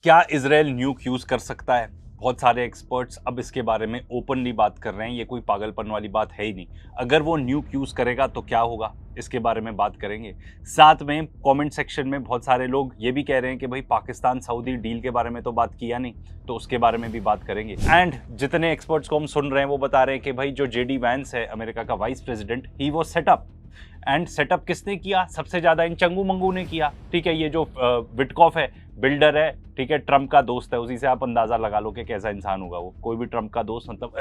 क्या Israel न्यूक use कर सकता है? बहुत सारे एक्सपर्ट्स अब इसके बारे में ओपनली बात कर रहे हैं। ये कोई पागलपन वाली बात है ही नहीं। अगर वो न्यूक यूज करेगा तो क्या होगा, इसके बारे में बात करेंगे। साथ में कमेंट सेक्शन में बहुत सारे लोग ये भी कह रहे हैं कि भाई पाकिस्तान सऊदी डील के बारे में तो बात किया नहीं, तो उसके बारे में भी बात करेंगे। एंड जितने एक्सपर्ट्स को हम सुन रहे हैं वो बता रहे हैं कि भाई जो जेडी वैंस है, अमेरिका का वाइस प्रेसिडेंट, ही वो सेटअप। एंड सेटअप किसने किया? सबसे ज्यादा इन चंगू मंगू ने किया। ठीक है, ये जो विटकॉफ है, बिल्डर है, ठीक है, ट्रम्प का दोस्त है। उसी से आप अंदाजा लगा लो कि कैसा इंसान होगा वो। कोई भी ट्रम्प का दोस्त मतलब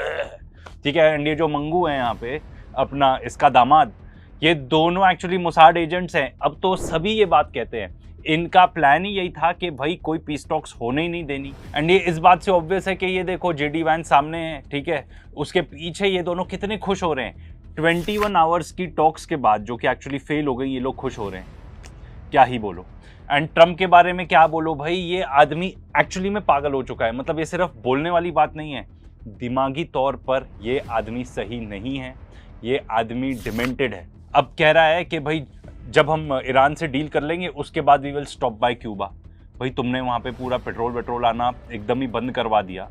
ठीक है। एंड ये जो मंगू है यहाँ पे, अपना इसका दामाद, ये दोनों एक्चुअली मोसाड एजेंट्स हैं। अब तो सभी ये बात कहते हैं। इनका प्लान ही यही था कि भाई कोई पीस टॉक्स होने ही नहीं देनी। एंड ये इस बात से ऑब्वियस है कि ये देखो जेडी वैंस सामने है, ठीक है, उसके पीछे ये दोनों कितने खुश हो रहे हैं। 21 आवर्स की टॉक्स के बाद, जो कि एक्चुअली फेल हो गई, ये लोग खुश हो रहे हैं। क्या ही बोलो। एंड ट्रम्प के बारे में क्या बोलो भाई, ये आदमी एक्चुअली में पागल हो चुका है। मतलब ये सिर्फ बोलने वाली बात नहीं है, दिमागी तौर पर ये आदमी सही नहीं है। ये आदमी डिमेंटेड है। अब कह रहा है कि भाई जब हम ईरान से डील कर लेंगे उसके बाद we will stop by Cuba. भाई तुमने वहाँ पे पूरा पेट्रोल आना एकदम ही बंद करवा दिया।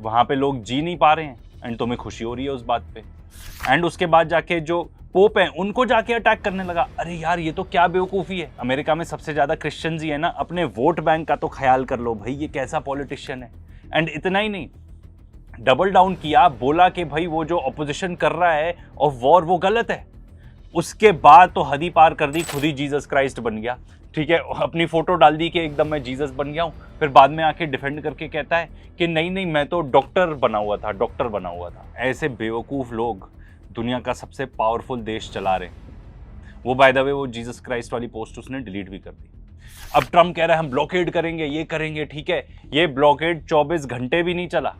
वहाँ पे लोग जी नहीं पा रहे हैं एंड तुम्हें खुशी हो रही है उस बात पे। एंड उसके बाद जाके जो पोप हैं उनको जाके अटैक करने लगा। अरे यार, ये तो क्या बेवकूफ़ी है। अमेरिका में सबसे ज़्यादा क्रिश्चियंस ही है ना, अपने वोट बैंक का तो ख्याल कर लो भाई, ये कैसा पॉलिटिशियन है। एंड इतना ही नहीं, डबल डाउन किया, बोला कि भाई वो जो अपोजिशन कर रहा है ऑफ वॉर वो गलत है। उसके बाद तो हद ही पार कर दी, खुद ही जीसस क्राइस्ट बन गया। ठीक है, अपनी फोटो डाल दी कि एकदम मैं जीसस बन गया हूँ। फिर बाद में आके डिफेंड करके कहता है कि नहीं नहीं, मैं तो डॉक्टर बना हुआ था। ऐसे बेवकूफ़ लोग दुनिया का सबसे पावरफुल देश चला रहे हैं। वो बाय द वे वो जीसस क्राइस्ट वाली पोस्ट उसने डिलीट भी कर दी। अब ट्रम्प कह रहा है हम ब्लॉकेड करेंगे, ये करेंगे। ठीक है, ये ब्लॉकेड 24 घंटे भी नहीं चला।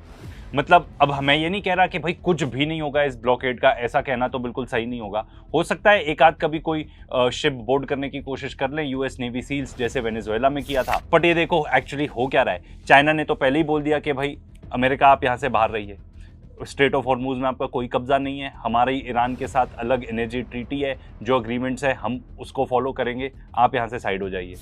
मतलब अब मैं ये नहीं कह रहा कि भाई कुछ भी नहीं होगा इस ब्लॉकेड का, ऐसा कहना तो बिल्कुल सही नहीं होगा। हो सकता है एक आध कभी कोई शिप बोर्ड करने की कोशिश कर लें, यूएस नेवी सील्स जैसे वेनेजुएला में किया था। बट ये देखो एक्चुअली हो क्या रहा है। चाइना ने तो पहले ही बोल दिया कि भाई अमेरिका आप यहाँ से बाहर रहिए, स्ट्रेट ऑफ हॉर्मूज में आपका कोई कब्जा नहीं है। हमारी ईरान के साथ अलग एनर्जी ट्रीटी है, जो अग्रीमेंट्स है हम उसको फॉलो करेंगे, आप यहाँ से साइड हो जाइए।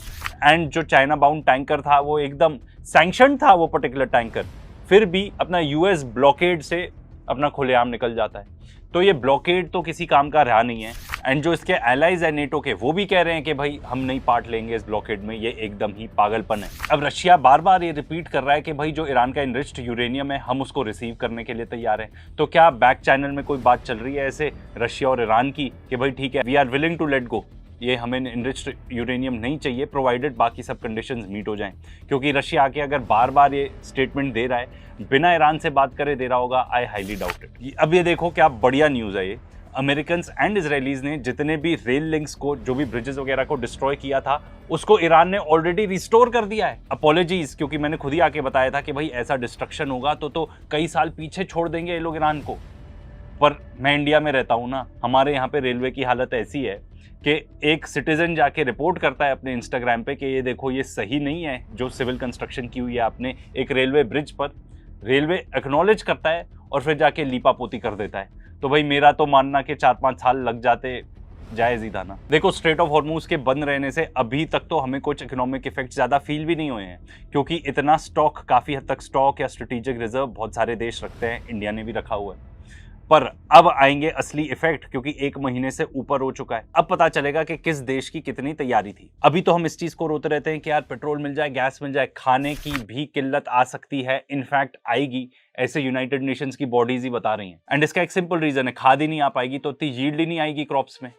एंड जो चाइना बाउंड टैंकर था वो एकदम सैंक्शन था वो पर्टिकुलर टैंकर, फिर भी अपना यूएस ब्लॉकेड से अपना खुलेआम निकल जाता है। तो ये ब्लॉकेड तो किसी काम का रहा नहीं है। एंड जो इसके एलाइज है नेटो के, वो भी कह रहे हैं कि भाई हम नहीं पार्ट लेंगे इस ब्लॉकेड में। ये एकदम ही पागलपन है। अब रशिया बार बार ये रिपीट कर रहा है कि भाई जो ईरान का इनरिच्ड यूरेनियम है हम उसको रिसीव करने के लिए तैयार हैं। तो क्या बैक चैनल में कोई बात चल रही है ऐसे रशिया और ईरान की कि भाई ठीक है, we are willing to let go, ये हमें इनरिच्ड यूरेनियम नहीं चाहिए प्रोवाइडेड बाकी सब कंडीशंस मीट हो जाएं। क्योंकि रशिया आके अगर बार बार ये स्टेटमेंट दे रहा है, बिना ईरान से बात करे दे रहा होगा, आई हाईली डाउट इट। अब ये देखो क्या बढ़िया न्यूज़ है ये। अमेरिकन एंड इसराइलीज ने जितने भी रेल लिंक्स को, जो भी ब्रिजेस वगैरह को डिस्ट्रॉय किया था, उसको ईरान ने ऑलरेडी रिस्टोर कर दिया है। अपॉलॉजीज, क्योंकि मैंने खुद ही आके बताया था कि भाई ऐसा डिस्ट्रक्शन होगा तो कई साल पीछे छोड़ देंगे ये लोग ईरान को। पर मैं इंडिया में रहता हूँ ना, हमारे यहाँ पे रेलवे की हालत ऐसी है कि एक सिटीजन जाके रिपोर्ट करता है अपने इंस्टाग्राम पे कि ये देखो ये सही नहीं है जो सिविल कंस्ट्रक्शन की हुई है आपने एक रेलवे ब्रिज पर। रेलवे एक्नॉलेज करता है और फिर जाके लीपापोती कर देता है। तो भाई मेरा तो मानना कि 4-5 साल लग जाते जायज़ ही था ना। देखो, स्ट्रेट ऑफ हॉर्मूज के बंद रहने से अभी तक तो हमें कुछ इकोनॉमिक इफेक्ट ज़्यादा फील भी नहीं हुए हैं, क्योंकि इतना स्टॉक, काफ़ी हद तक स्टॉक या स्ट्रेटेजिक रिजर्व बहुत सारे देश रखते हैं, इंडिया ने भी रखा हुआ है। पर अब आएंगे असली इफेक्ट, क्योंकि 1 महीने से ऊपर हो चुका है। अब पता चलेगा कि किस देश की कितनी तैयारी थी। अभी तो हम इस चीज को रोते रहते हैं कि यार पेट्रोल मिल जाए, गैस मिल जाए, खाने की भी किल्लत आ सकती है, इनफैक्ट आएगी, ऐसे यूनाइटेड नेशंस की बॉडीज ही बता रही हैं। एंड इसका एक सिंपल रीजन है, खाद ही नहीं आ पाएगी तो इतनी यील्ड ही नहीं आएगी क्रॉप्स में,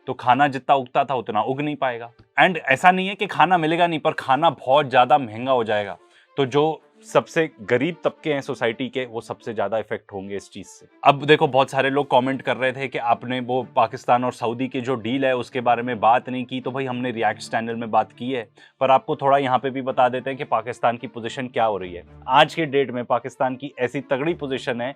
तो खाना जितना उगता था उतना उग नहीं पाएगा। एंड ऐसा नहीं है कि खाना मिलेगा नहीं, पर खाना बहुत ज्यादा महंगा हो जाएगा। तो जो सबसे गरीब तबके हैं सोसाइटी के, वो सबसे ज्यादा इफेक्ट होंगे इस चीज से। अब देखो, बहुत सारे लोग कमेंट कर रहे थे कि आपने वो पाकिस्तान और सऊदी की जो डील है उसके बारे में बात नहीं की। तो भाई हमने रिएक्ट चैनल में बात की है, पर आपको थोड़ा यहाँ पे भी बता देते हैं कि पाकिस्तान की पोजीशन क्या हो रही है। आज के डेट में पाकिस्तान की ऐसी तगड़ी पोजीशन है,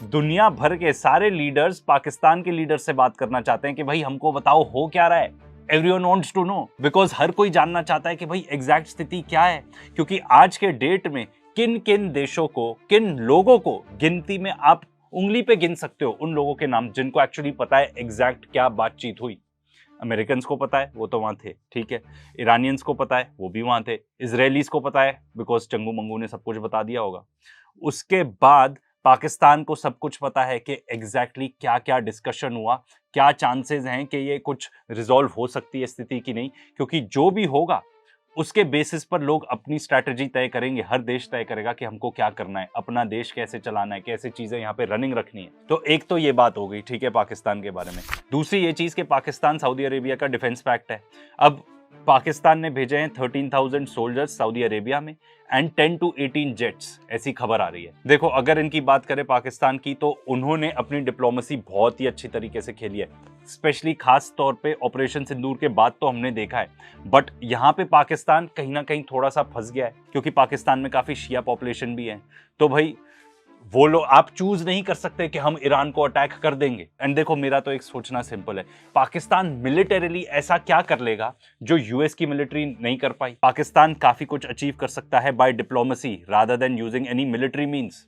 दुनिया भर के सारे लीडर्स पाकिस्तान के लीडर से बात करना चाहते हैं कि भाई हमको बताओ हो क्या रहा है। Everyone wants to know, because हर कोई जानना चाहता है कि भाई एग्जैक्ट स्थिति क्या है। क्योंकि आज के डेट में किन किन देशों को, किन लोगों को गिनती में आप उंगली पे गिन सकते हो उन लोगों के नाम जिनको एक्चुअली पता है एग्जैक्ट क्या बातचीत हुई। अमेरिकन को पता है, वो तो वहाँ थे, ठीक है। ईरानियंस को पता है, वो भी वहाँ थे। इजरायलीज को पता है बिकॉज चंगू मंगू ने सब कुछ बता दिया होगा। उसके बाद पाकिस्तान को सब कुछ पता है कि एग्जैक्टली क्या क्या डिस्कशन हुआ, क्या चांसेस हैं कि ये कुछ रिजॉल्व हो सकती है स्थिति की नहीं, क्योंकि जो भी होगा उसके बेसिस पर लोग अपनी स्ट्रैटेजी तय करेंगे। हर देश तय करेगा कि हमको क्या करना है, अपना देश कैसे चलाना है, कैसे चीजें यहाँ पे रनिंग रखनी है। तो एक तो ये बात हो गई, ठीक है, पाकिस्तान के बारे में। दूसरी ये चीज कि पाकिस्तान सऊदी अरेबिया का डिफेंस पैक्ट है। अब पाकिस्तान ने भेजे हैं 13,000 सोल्जर्स सऊदी अरेबिया में एंड 10 to 18 जेट्स, ऐसी खबर आ रही है। देखो, अगर इनकी बात करें पाकिस्तान की, तो उन्होंने अपनी डिप्लोमेसी बहुत ही अच्छी तरीके से खेली है, स्पेशली खास तौर पे ऑपरेशन सिंदूर के बाद तो हमने देखा है। बट यहाँ पे पाकिस्तान कहीं ना कहीं थोड़ा सा फंस गया है, क्योंकि पाकिस्तान में काफी शिया पॉपुलेशन भी है। तो भाई वो लोग, आप चूज नहीं कर सकते कि हम ईरान को अटैक कर देंगे। एंड देखो, मेरा तो एक सोचना सिंपल है, पाकिस्तान मिलिटरीली ऐसा क्या कर लेगा जो यूएस की मिलिट्री नहीं कर पाई। पाकिस्तान काफी कुछ अचीव कर सकता है by diplomacy rather than using any military means.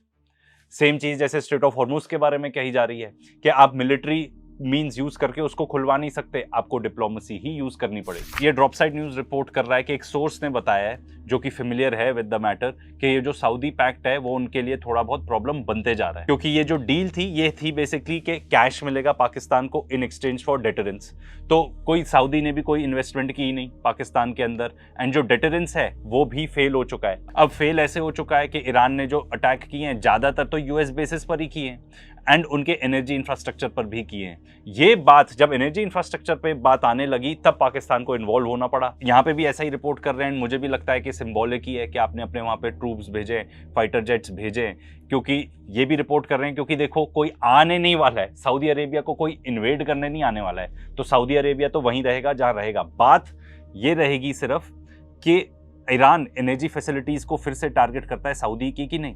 Same चीज जैसे स्ट्रेट ऑफ हॉर्मुज के बारे में कही जा रही है कि आप मिलिट्री मींस यूज करके उसको खुलवा नहीं सकते, आपको डिप्लोमेसी ही यूज करनी पड़ेगी। ये ड्रॉप साइड न्यूज रिपोर्ट कर रहा है कि एक सोर्स ने बताया है, जो कि फेमिलियर है विद द मैटर, कि ये जो सऊदी पैक्ट है वो उनके लिए थोड़ा बहुत प्रॉब्लम बनते जा रहा है। क्योंकि ये जो डील थी, ये थी बेसिकली कि कैश मिलेगा पाकिस्तान को इन एक्सचेंज फॉर डेटरेंस। तो कोई सऊदी ने भी कोई इन्वेस्टमेंट की नहीं पाकिस्तान के अंदर, एंड जो डेटरेंस है वो भी फेल हो चुका है। अब फेल ऐसे हो चुका है कि ईरान ने जो अटैक किए हैं ज्यादातर तो यूएस बेसिस पर ही किए हैं, एंड उनके एनर्जी इंफ्रास्ट्रक्चर पर भी किए हैं। ये बात जब एनर्जी इंफ्रास्ट्रक्चर पे बात आने लगी, तब पाकिस्तान को इन्वॉल्व होना पड़ा। यहाँ पे भी ऐसा ही रिपोर्ट कर रहे हैं, मुझे भी लगता है कि सिंबॉलिक ही है कि आपने अपने वहाँ पे ट्रूप्स भेजे, फाइटर जेट्स भेजे, क्योंकि ये भी रिपोर्ट कर रहे हैं क्योंकि देखो, कोई आने नहीं वाला है सऊदी अरेबिया को, कोई इन्वेड करने नहीं आने वाला है, तो सऊदी अरेबिया तो वहीं रहेगा जहाँ रहेगा। बात ये रहेगी सिर्फ कि ईरान एनर्जी फैसिलिटीज को फिर से टारगेट करता है सऊदी की कि नहीं।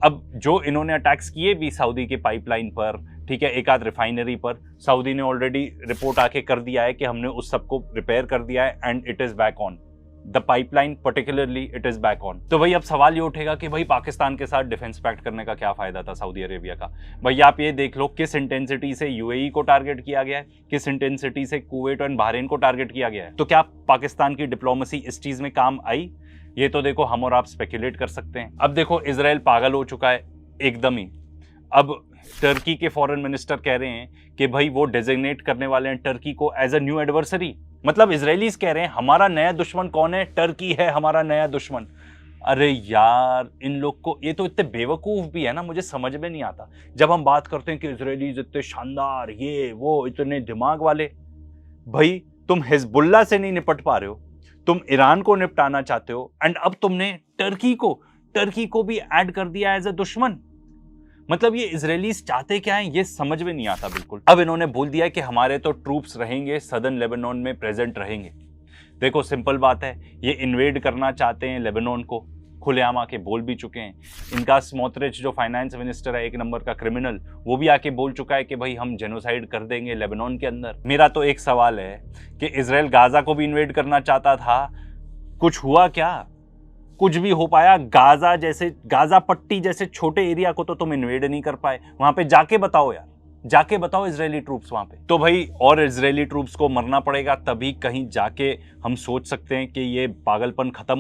अब जो इन्होंने अटैक्स किए भी सऊदी के पाइपलाइन पर, ठीक है, एक आध रिफाइनरी पर, सऊदी ने ऑलरेडी रिपोर्ट आके कर दिया है कि हमने उस सबको रिपेयर कर दिया है and it is back on the pipeline, particularly it is back on. तो भाई अब सवाल ये उठेगा कि भाई पाकिस्तान के साथ डिफेंस पैक्ट करने का क्या फायदा था सऊदी अरेबिया का। भाई आप ये देख लो किस इंटेंसिटी से यूएई को टारगेट किया गया है, किस इंटेंसिटी से कुवैत और बहरीन को टारगेट किया गया है। तो क्या पाकिस्तान की डिप्लोमेसी इस चीज में काम आई? ये तो देखो हम और आप स्पेकुलेट कर सकते हैं। अब देखो, इजराइल पागल हो चुका है एकदम ही। अब टर्की के फॉरेन मिनिस्टर कह रहे हैं कि भाई वो डेजिग्नेट करने वाले हैं टर्की को एज अ न्यू एडवर्सरी। मतलब इजरायलीज कह रहे हैं हमारा नया दुश्मन कौन है? टर्की है हमारा नया दुश्मन। अरे यार, इन लोग को, ये तो इतने बेवकूफ भी है ना, मुझे समझ में नहीं आता। जब हम बात करते हैं कि इजरायलीज इतने शानदार, ये वो, इतने दिमाग वाले, भाई तुम हिजबुल्ला से नहीं निपट पा रहे हो, तुम ईरान को निपटाना चाहते हो, एंड अब तुमने टर्की को भी ऐड कर दिया एज अ दुश्मन। मतलब ये इजरायलीज चाहते क्या है, ये समझ में नहीं आता बिल्कुल। अब इन्होंने बोल दिया कि हमारे तो ट्रूप्स रहेंगे सदर्न लेबनान में, प्रेजेंट रहेंगे। देखो सिंपल बात है, ये इन्वेड करना चाहते हैं लेबनान को, खुलेआम आके बोल भी चुके हैं। इनका स्मोट्रिच जो फाइनेंस मिनिस्टर है, एक नंबर का क्रिमिनल, वो भी आके बोल चुका है कि भाई हम जेनोसाइड कर देंगे लेबनान के अंदर। मेरा तो एक सवाल है कि इजराइल गाजा को भी इन्वेड करना चाहता था, कुछ हुआ क्या? कुछ भी हो पाया? गाजा पट्टी जैसे छोटे एरिया को तो तुम इन्वेड नहीं कर पाए। वहां पे जाके बताओ यार, जाके बताओ इजरायली ट्रूप्स वहां पे। तो भाई और इजरायली ट्रूप्स को मरना पड़ेगा, तभी कहीं जाके हम सोच सकते हैं कि ये पागलपन खत्म हो।